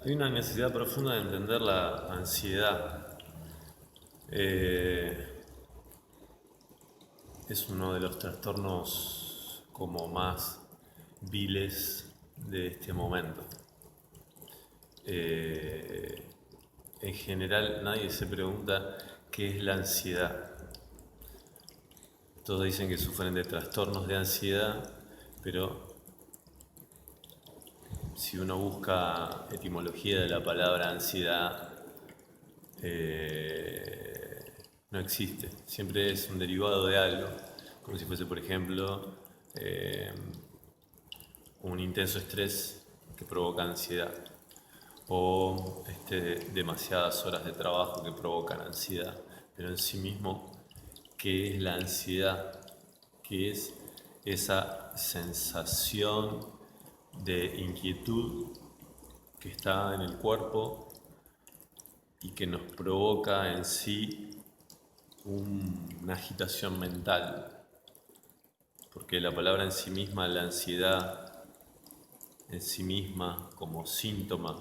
Hay una necesidad profunda de entender la ansiedad. Eh, es uno de los trastornos como más viles de este momento. Eh, en general nadie se pregunta qué es la ansiedad. Todos dicen que sufren de trastornos de ansiedad, pero si uno busca etimología de la palabra ansiedad, no existe. Siempre es un derivado de algo, como si fuese, por ejemplo, eh, un intenso estrés que provoca ansiedad o demasiadas horas de trabajo que provocan ansiedad. Pero en sí mismo, ¿qué es la ansiedad? ¿Qué es esa sensación de inquietud que está en el cuerpo y que nos provoca en sí una agitación mental? Porque la palabra en sí misma, la ansiedad en sí misma como síntoma,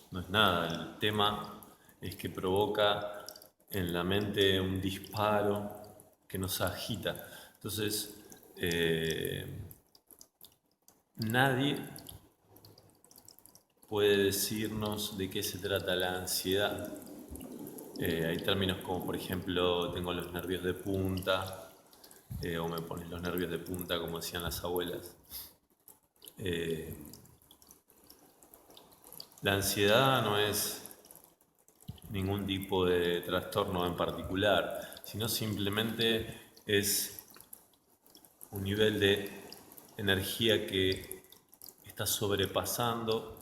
no es nada. El tema es que provoca en la mente un disparo que nos agita. Entonces, nadie puede decirnos de qué se trata la ansiedad. Hay términos como, por ejemplo, tengo los nervios de punta, o me pones los nervios de punta, como decían las abuelas. Eh, la ansiedad no es ningún tipo de trastorno en particular, sino simplemente es un nivel de energía que está sobrepasando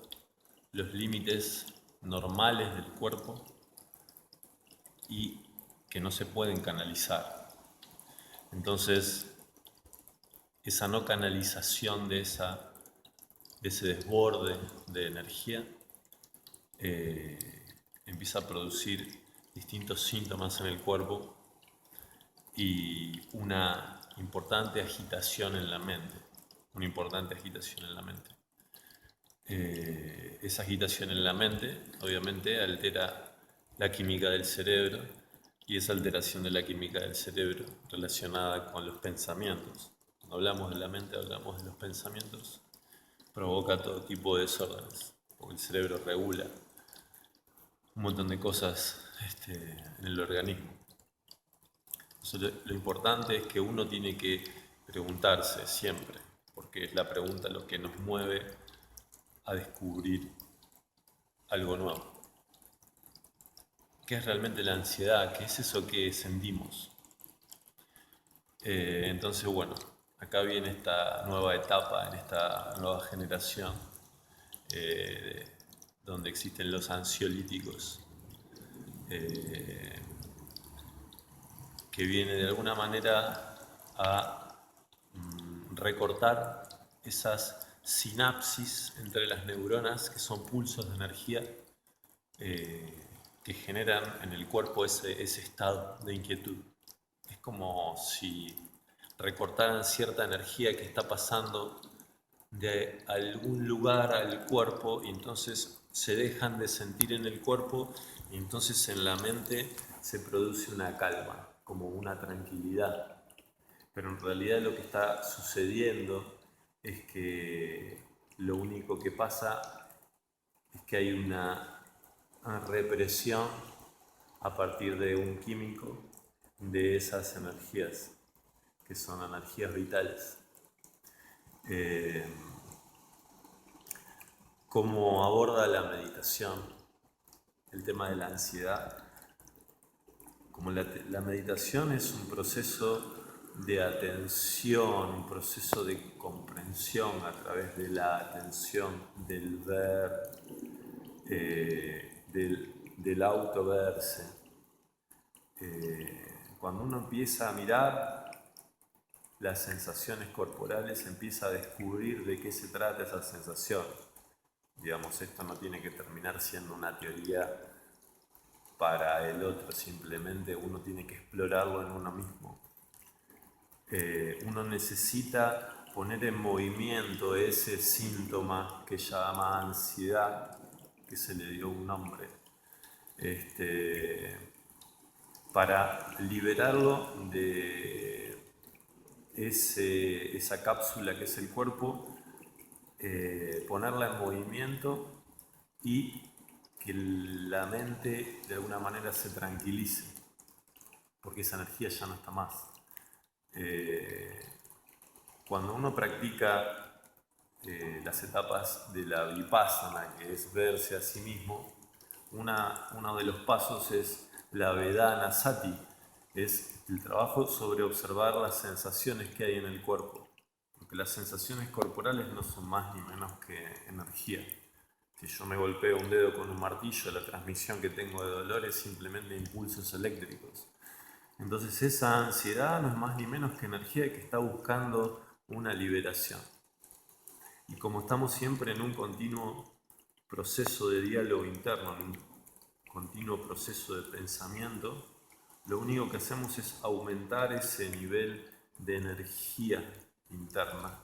los límites normales del cuerpo y que no se pueden canalizar. Entonces, esa no canalización de ese desborde de energía empieza a producir distintos síntomas en el cuerpo y una importante agitación en la mente, una importante agitación en la mente. Esa agitación en la mente obviamente altera la química del cerebro y esa alteración de la química del cerebro relacionada con los pensamientos. Cuando hablamos de la mente hablamos de los pensamientos, provoca todo tipo de desórdenes, porque el cerebro regula un montón de cosas en el organismo. Entonces, lo importante es que uno tiene que preguntarse siempre, porque es la pregunta lo que nos mueve a descubrir algo nuevo. ¿Qué es realmente la ansiedad? ¿Qué es eso que sentimos? Entonces, bueno, acá viene esta nueva etapa, en esta nueva generación, eh, donde existen los ansiolíticos, eh, que viene de alguna manera a recortar esas sinapsis entre las neuronas, que son pulsos de energía que generan en el cuerpo ese estado de inquietud. Es como si recortaran cierta energía que está pasando de algún lugar al cuerpo y entonces se dejan de sentir en el cuerpo y entonces en la mente se produce una calma, como una tranquilidad. Pero en realidad lo que está sucediendo es que lo único que pasa es que hay una represión a partir de un químico de esas energías, que son energías vitales. Eh, ¿Cómo aborda la meditación el tema de la ansiedad? Como la meditación es un proceso de atención, un proceso de comprensión a través de la atención, del ver, del autoverse. Cuando uno empieza a mirar las sensaciones corporales, empieza a descubrir de qué se trata esa sensación. Digamos, esto no tiene que terminar siendo una teoría para el otro, simplemente uno tiene que explorarlo en uno mismo. Uno necesita poner en movimiento ese síntoma que llama ansiedad, que se le dio un nombre, para liberarlo de esa cápsula que es el cuerpo, ponerla en movimiento y que la mente de alguna manera se tranquilice, porque esa energía ya no está más. Cuando uno practica las etapas de la vipassana, que es verse a sí mismo, uno de los pasos es la Vedana Sati, es el trabajo sobre observar las sensaciones que hay en el cuerpo, porque las sensaciones corporales no son más ni menos que energía. Si yo me golpeo un dedo con un martillo, la transmisión que tengo de dolor es simplemente impulsos eléctricos. Entonces esa ansiedad no es más ni menos que energía que está buscando una liberación. Y como estamos siempre en un continuo proceso de diálogo interno, en un continuo proceso de pensamiento, lo único que hacemos es aumentar ese nivel de energía interna.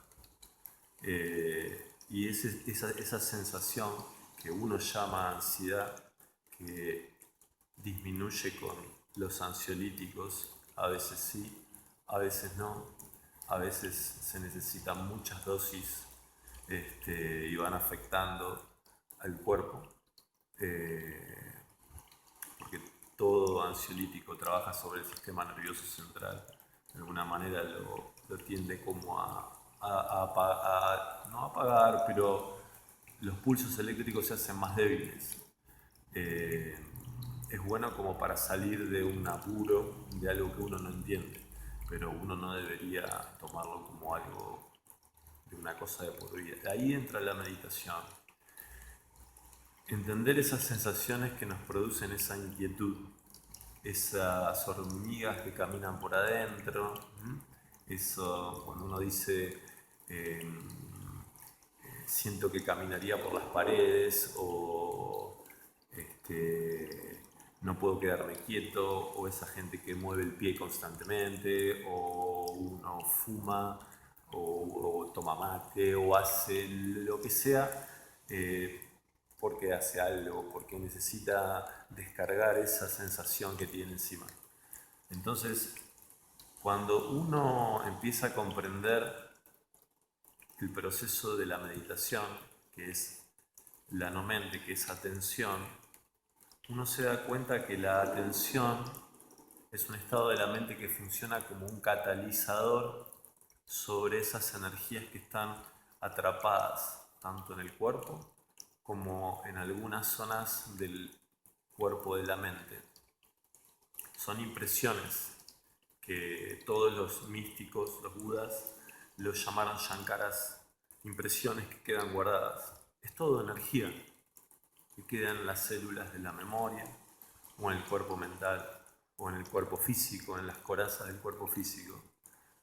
Y esa sensación que uno llama ansiedad, que disminuye con los ansiolíticos, a veces sí, a veces no, a veces se necesitan muchas dosis y van afectando al cuerpo, porque todo ansiolítico trabaja sobre el sistema nervioso central, de alguna manera lo tiende como no apagar, pero los pulsos eléctricos se hacen más débiles. Es bueno como para salir de un apuro, de algo que uno no entiende, pero uno no debería tomarlo como algo de una cosa de por vida. Ahí entra la meditación. Entender esas sensaciones que nos producen esa inquietud, esas hormigas que caminan por adentro, eso cuando uno dice siento que caminaría por las paredes o no puedo quedarme quieto, o esa gente que mueve el pie constantemente, o uno fuma o toma mate o hace lo que sea porque hace algo, porque necesita descargar esa sensación que tiene encima. Entonces, cuando uno empieza a comprender el proceso de la meditación, que es la no mente, que es atención, uno se da cuenta que la atención es un estado de la mente que funciona como un catalizador sobre esas energías que están atrapadas tanto en el cuerpo como en algunas zonas del cuerpo de la mente. Son impresiones que todos los místicos, los budas, los llamaron shankaras, impresiones que quedan guardadas. Es todo energía que queda en las células de la memoria, o en el cuerpo mental, o en el cuerpo físico, en las corazas del cuerpo físico.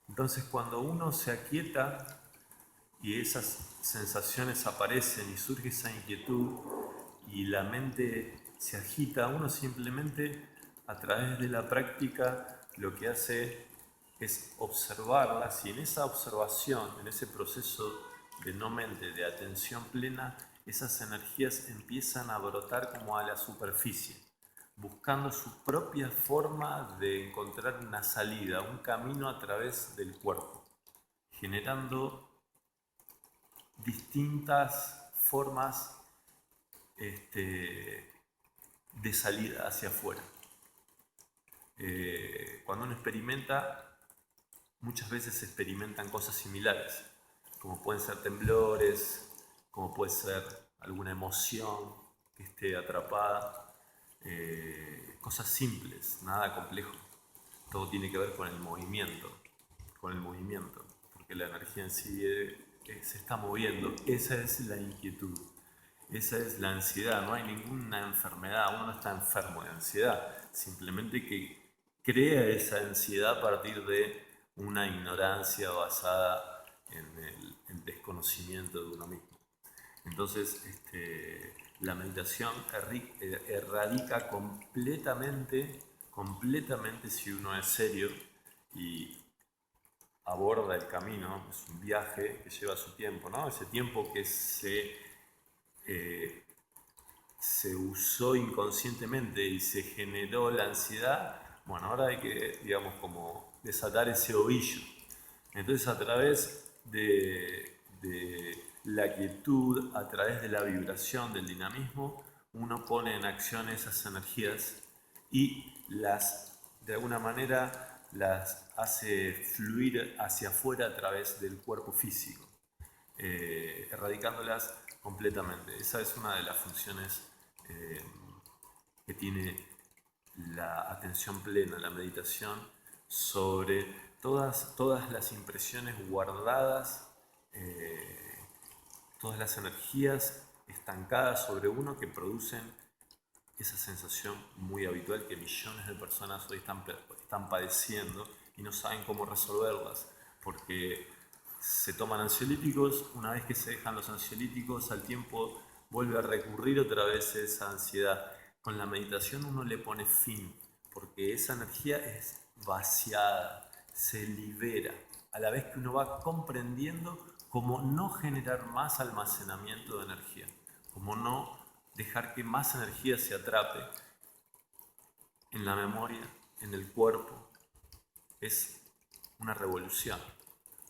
Entonces cuando uno se aquieta y esas sensaciones aparecen y surge esa inquietud y la mente se agita, uno simplemente a través de la práctica lo que hace es observarlas, y en esa observación, en ese proceso de no mente, de atención plena, esas energías empiezan a brotar como a la superficie, buscando su propia forma de encontrar una salida, un camino a través del cuerpo, generando distintas formas de salida hacia afuera. Cuando uno experimenta, muchas veces se experimentan cosas similares, como pueden ser temblores, como puede ser alguna emoción que esté atrapada, cosas simples, nada complejo. Todo tiene que ver con el movimiento, porque la energía en sí se está moviendo. Esa es la inquietud, esa es la ansiedad. No hay ninguna enfermedad, uno no está enfermo de ansiedad, simplemente que crea esa ansiedad a partir de una ignorancia basada en el desconocimiento de uno mismo. Entonces, la meditación erradica completamente, si uno es serio y aborda el camino. Es un viaje que lleva su tiempo, ¿no? Ese tiempo que se se usó inconscientemente y se generó la ansiedad, bueno, ahora hay que, digamos, como desatar ese ovillo. Entonces, a través de la quietud, a través de la vibración, del dinamismo, uno pone en acción esas energías y de alguna manera, las hace fluir hacia afuera a través del cuerpo físico, erradicándolas completamente. Esa es una de las funciones eh, que tiene la atención plena, la meditación, sobre todas las impresiones guardadas, eh, todas las energías estancadas sobre uno que producen esa sensación muy habitual que millones de personas hoy están padeciendo y no saben cómo resolverlas, porque se toman ansiolíticos, una vez que se dejan los ansiolíticos, al tiempo vuelve a recurrir otra vez esa ansiedad. Con la meditación uno le pone fin, porque esa energía es vaciada, se libera, a la vez que uno va comprendiendo cómo no generar más almacenamiento de energía, cómo no dejar que más energía se atrape en la memoria, en el cuerpo. Es una revolución.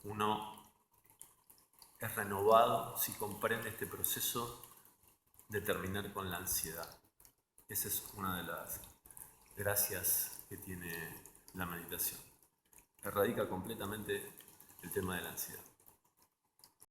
Uno es renovado si comprende este proceso de terminar con la ansiedad. Esa es una de las gracias que tiene la meditación. Erradica completamente el tema de la ansiedad.